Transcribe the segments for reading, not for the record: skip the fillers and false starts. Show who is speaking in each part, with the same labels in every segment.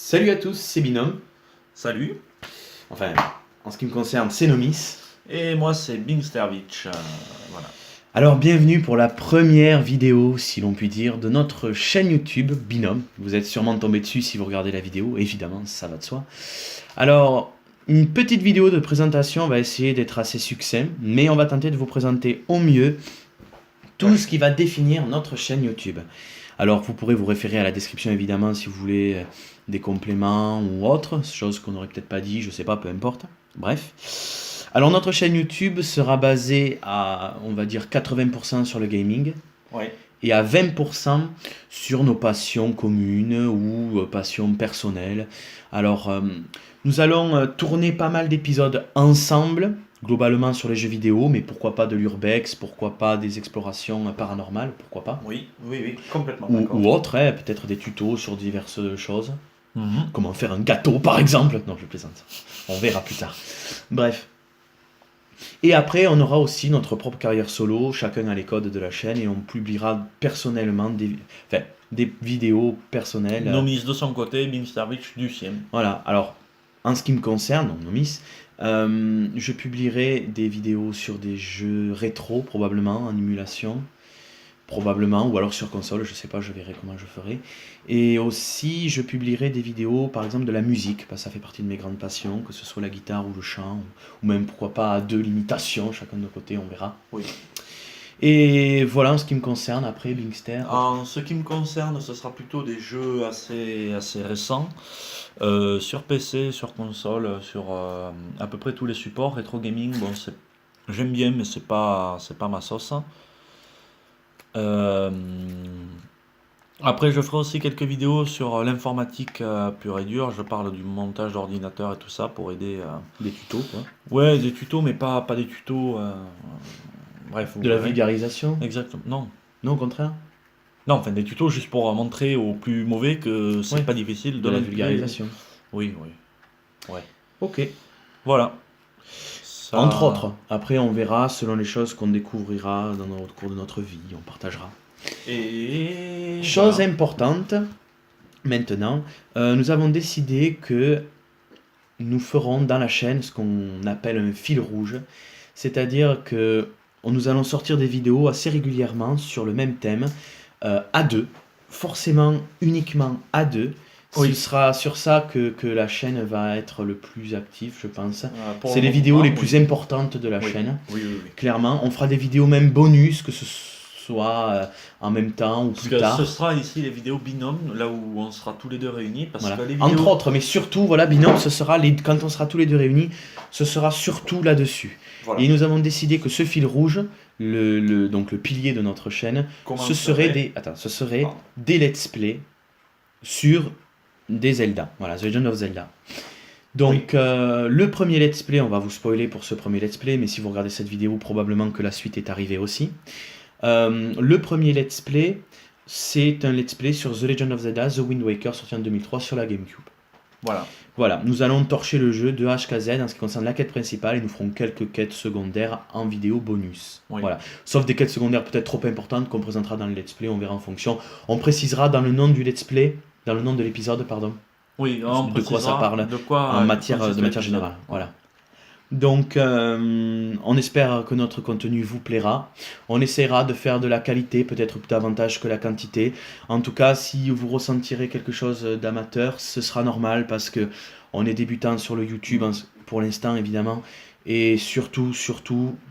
Speaker 1: Salut à tous, c'est Binôme.
Speaker 2: Salut,
Speaker 1: Enfin, en ce qui me concerne, c'est Nomis.
Speaker 2: et moi c'est Bingstervich. Voilà.
Speaker 1: Alors, bienvenue pour la première vidéo, si l'on peut dire, de notre chaîne YouTube Binôme. Vous êtes sûrement tombé dessus si vous regardez la vidéo, évidemment, ça va de soi. Alors, une petite vidéo de présentation va essayer d'être assez succinct, mais on va tenter de vous présenter au mieux tout ce qui va définir notre chaîne YouTube. Alors, vous pourrez vous référer à la description, évidemment, si vous voulez des compléments ou autre, chose qu'on n'aurait peut-être pas dit, je sais pas, peu importe. Bref. Alors, notre chaîne YouTube sera basée à, on va dire, 80% sur le gaming
Speaker 2: Oui.
Speaker 1: et à 20% sur nos passions communes ou passions personnelles. Alors, nous allons tourner pas mal d'épisodes ensemble, globalement sur les jeux vidéo, mais pourquoi pas de l'urbex, pourquoi pas des explorations paranormales, pourquoi pas.
Speaker 2: Oui, complètement
Speaker 1: Ou,
Speaker 2: d'accord.
Speaker 1: ou autre, hein, peut-être des tutos sur diverses choses.
Speaker 2: Mhm.
Speaker 1: Comment faire un gâteau, par exemple. Non, je plaisante. On verra plus tard. Bref. Et après, on aura aussi notre propre carrière solo. Chacun a les codes de la chaîne et on publiera personnellement des vidéos personnelles.
Speaker 2: Nomis de son côté, Bingstervich du sien.
Speaker 1: Voilà. Alors, en ce qui me concerne, donc Nomis, je publierai des vidéos sur des jeux rétro, probablement, en émulation. Probablement, ou alors sur console, je sais pas, je verrai comment je ferai. Et aussi, je publierai des vidéos, par exemple, de la musique, parce que ça fait partie de mes grandes passions, que ce soit la guitare ou le chant, ou même, pourquoi pas, à deux l'imitation, chacun de notre côté, on verra.
Speaker 2: Oui.
Speaker 1: Et voilà, en ce qui me concerne, après, Bingster.
Speaker 2: En ce qui me concerne, ce sera plutôt des jeux assez récents. Sur PC, sur console, sur à peu près tous les supports. Retro gaming, bon, j'aime bien, mais c'est pas ma sauce. Euh, Après, je ferai aussi quelques vidéos sur l'informatique pure et dure. Je parle du montage d'ordinateur et tout ça pour aider.
Speaker 1: Des tutos, quoi.
Speaker 2: Ouais, des tutos, mais pas des tutos. Bref, vous
Speaker 1: De la
Speaker 2: verrez.
Speaker 1: vulgarisation.
Speaker 2: Exactement. Non.
Speaker 1: Non, au contraire.
Speaker 2: Non, enfin, des tutos juste pour montrer aux plus mauvais que c'est
Speaker 1: Ouais.
Speaker 2: pas difficile
Speaker 1: De la
Speaker 2: l'intégrer.
Speaker 1: vulgarisation.
Speaker 2: Oui, oui. Ouais.
Speaker 1: Ok.
Speaker 2: Voilà. Ça-
Speaker 1: Entre autres. Après, on verra selon les choses qu'on découvrira au cours de notre vie. On partagera.
Speaker 2: Et.
Speaker 1: Chose
Speaker 2: voilà.
Speaker 1: importante, maintenant, nous avons décidé que nous ferons dans la chaîne ce qu'on appelle un fil rouge, c'est-à-dire que nous allons sortir des vidéos assez régulièrement sur le même thème, à deux, forcément uniquement à deux.
Speaker 2: Oui.
Speaker 1: Ce sera sur ça que la chaîne va être le plus active, je pense.
Speaker 2: Pour
Speaker 1: C'est
Speaker 2: le
Speaker 1: les vidéos
Speaker 2: moment,
Speaker 1: les
Speaker 2: oui.
Speaker 1: plus importantes de la
Speaker 2: Oui.
Speaker 1: chaîne.
Speaker 2: Oui, oui, oui.
Speaker 1: Clairement, on fera des vidéos même bonus, que ce soit en même temps ou
Speaker 2: Parce
Speaker 1: plus
Speaker 2: que
Speaker 1: tard.
Speaker 2: ce sera ici les vidéos binômes, là où on sera tous les deux réunis. Parce
Speaker 1: Voilà.
Speaker 2: que les vidéos.
Speaker 1: Entre autres, mais surtout, voilà, binôme, ce sera quand on sera tous les deux réunis, ce sera surtout là-dessus.
Speaker 2: Voilà.
Speaker 1: Et nous avons décidé que ce fil rouge, donc le pilier de notre chaîne, ce serait
Speaker 2: Pardon.
Speaker 1: des let's play sur des Zelda. Voilà, The Legend of Zelda. Donc, le premier let's play, on va vous spoiler pour ce premier let's play, mais si vous regardez cette vidéo, probablement que la suite est arrivée aussi. Le premier let's play, c'est un let's play sur The Legend of Zelda, The Wind Waker, sorti en 2003 sur la GameCube.
Speaker 2: Voilà.
Speaker 1: Voilà, nous allons torcher le jeu de A jusqu'à Z en ce qui concerne la quête principale et nous ferons quelques quêtes secondaires en vidéo bonus.
Speaker 2: Oui.
Speaker 1: Voilà. Sauf des quêtes secondaires peut-être trop importantes qu'on présentera dans le let's play, on verra en fonction. On précisera dans le nom du let's play, dans le nom de l'épisode, pardon,
Speaker 2: Oui, on
Speaker 1: de quoi ça
Speaker 2: précisera
Speaker 1: parle
Speaker 2: de quoi,
Speaker 1: en matière
Speaker 2: consiste
Speaker 1: de matière
Speaker 2: l'épisode.
Speaker 1: générale. Voilà. Donc, on espère que notre contenu vous plaira. On essaiera de faire de la qualité, peut-être davantage que la quantité. En tout cas, si vous ressentirez quelque chose d'amateur, ce sera normal parce que on est débutant sur le YouTube pour l'instant, évidemment. Et surtout,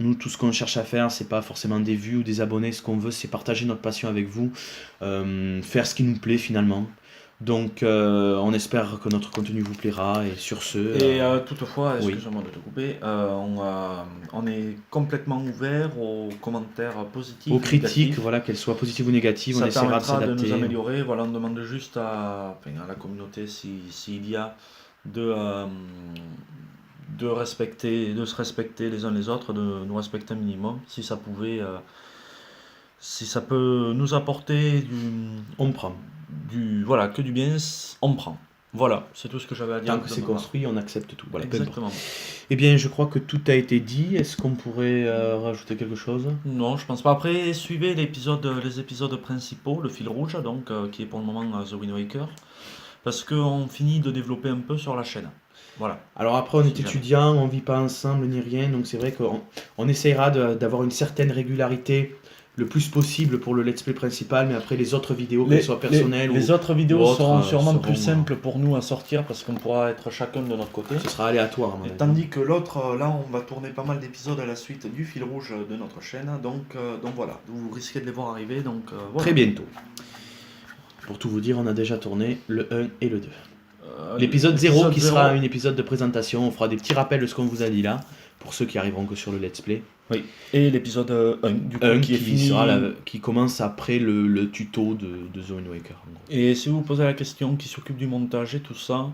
Speaker 1: nous, tout ce qu'on cherche à faire, c'est pas forcément des vues ou des abonnés. Ce qu'on veut, c'est partager notre passion avec vous, faire ce qui nous plaît finalement. Donc, on espère que notre contenu vous plaira et sur ce.
Speaker 2: Et toutefois,
Speaker 1: oui.
Speaker 2: excusez-moi de te couper, on est complètement ouvert aux commentaires positifs,
Speaker 1: Aux critiques,
Speaker 2: négatifs.
Speaker 1: voilà, qu'elles soient positives ou négatives, on
Speaker 2: Ça
Speaker 1: essaiera de
Speaker 2: permettra de
Speaker 1: s'adapter.
Speaker 2: nous améliorer. Voilà, on demande juste à la communauté s'il y a de se respecter les uns les autres, de nous respecter un minimum. Si ça peut nous apporter
Speaker 1: On prend.
Speaker 2: que du bien, on prend. Voilà, c'est tout ce que j'avais à dire.
Speaker 1: Tant que c'est construit, on accepte tout. Voilà, peu importe.
Speaker 2: Exactement.
Speaker 1: Eh bien, je crois que tout a été dit. Est-ce qu'on pourrait rajouter quelque chose?
Speaker 2: Non, je pense pas. Après, suivez les épisodes principaux, le fil rouge, donc qui est pour le moment The Wind Waker. parce qu'on finit de développer un peu sur la chaîne. Voilà.
Speaker 1: Alors après, on
Speaker 2: Si
Speaker 1: est
Speaker 2: jamais.
Speaker 1: étudiant, on vit pas ensemble ni rien, donc c'est vrai qu'on essaiera d'avoir une certaine régularité le plus possible pour le let's play principal, mais après les autres vidéos, qu'elles soient personnelles
Speaker 2: Les
Speaker 1: ou,
Speaker 2: autres vidéos
Speaker 1: autres,
Speaker 2: seront sûrement
Speaker 1: seront,
Speaker 2: plus simples pour nous à sortir parce qu'on pourra être chacun de notre côté.
Speaker 1: ce sera aléatoire à mon
Speaker 2: Et
Speaker 1: avis.
Speaker 2: tandis que l'autre, là, on va tourner pas mal d'épisodes à la suite du fil rouge de notre chaîne. Donc voilà, vous risquez de les voir arriver. Donc voilà.
Speaker 1: Très bientôt. Pour tout vous dire, on a déjà tourné le 1 et le 2.
Speaker 2: Euh,
Speaker 1: L'épisode 0 qui
Speaker 2: 0.
Speaker 1: sera un épisode de présentation, on fera des petits rappels de ce qu'on vous a dit là, pour ceux qui arriveront que sur le let's play.
Speaker 2: Oui. Et l'épisode 1, du coup,
Speaker 1: 1
Speaker 2: qui est fini.
Speaker 1: qui commence après le tuto de The Wind Waker. En gros.
Speaker 2: Et si vous vous posez la question, qui s'occupe du montage et tout ça,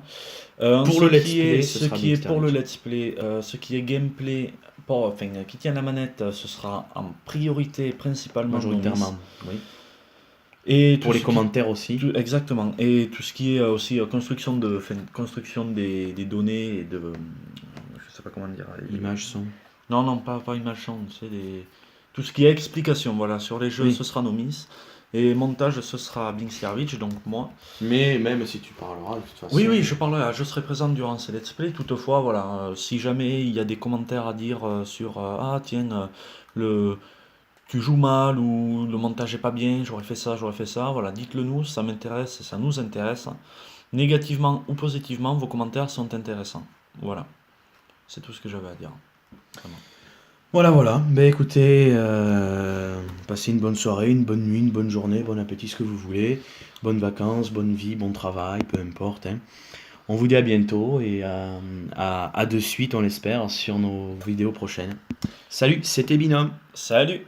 Speaker 1: Pour le let's play, ce
Speaker 2: ce
Speaker 1: sera
Speaker 2: qui est
Speaker 1: Big
Speaker 2: pour le
Speaker 1: Star.
Speaker 2: let's play, ce qui est gameplay, enfin, qui tient la manette, ce sera en priorité principalement
Speaker 1: Majoritairement,
Speaker 2: Nomis.
Speaker 1: oui.
Speaker 2: Et
Speaker 1: Pour les commentaires aussi.
Speaker 2: exactement. Et tout ce qui est aussi construction des données et de, je sais pas comment dire.
Speaker 1: Images, son.
Speaker 2: Non, pas image son, c'est tout ce qui est explication, voilà, sur les jeux,
Speaker 1: Oui.
Speaker 2: ce sera Nomis. Et montage, ce sera Binksiervich, donc moi.
Speaker 1: Mais même si tu parleras, de toute façon.
Speaker 2: Oui, je parlerai, je serai présent durant ces let's play. Toutefois, voilà, si jamais il y a des commentaires à dire sur ah tiens, tu joues mal ou le montage est pas bien, j'aurais fait ça, voilà, dites-le nous, ça m'intéresse, ça nous intéresse. Négativement ou positivement, vos commentaires sont intéressants. Voilà, c'est tout ce que j'avais à dire. Vraiment.
Speaker 1: Voilà. Ben écoutez, passez une bonne soirée, une bonne nuit, une bonne journée, bon appétit, ce que vous voulez. Bonnes vacances, bonne vie, bon travail, peu importe. Hein. On vous dit à bientôt et à de suite, on l'espère, sur nos vidéos prochaines. Salut, c'était Binôme.
Speaker 2: Salut!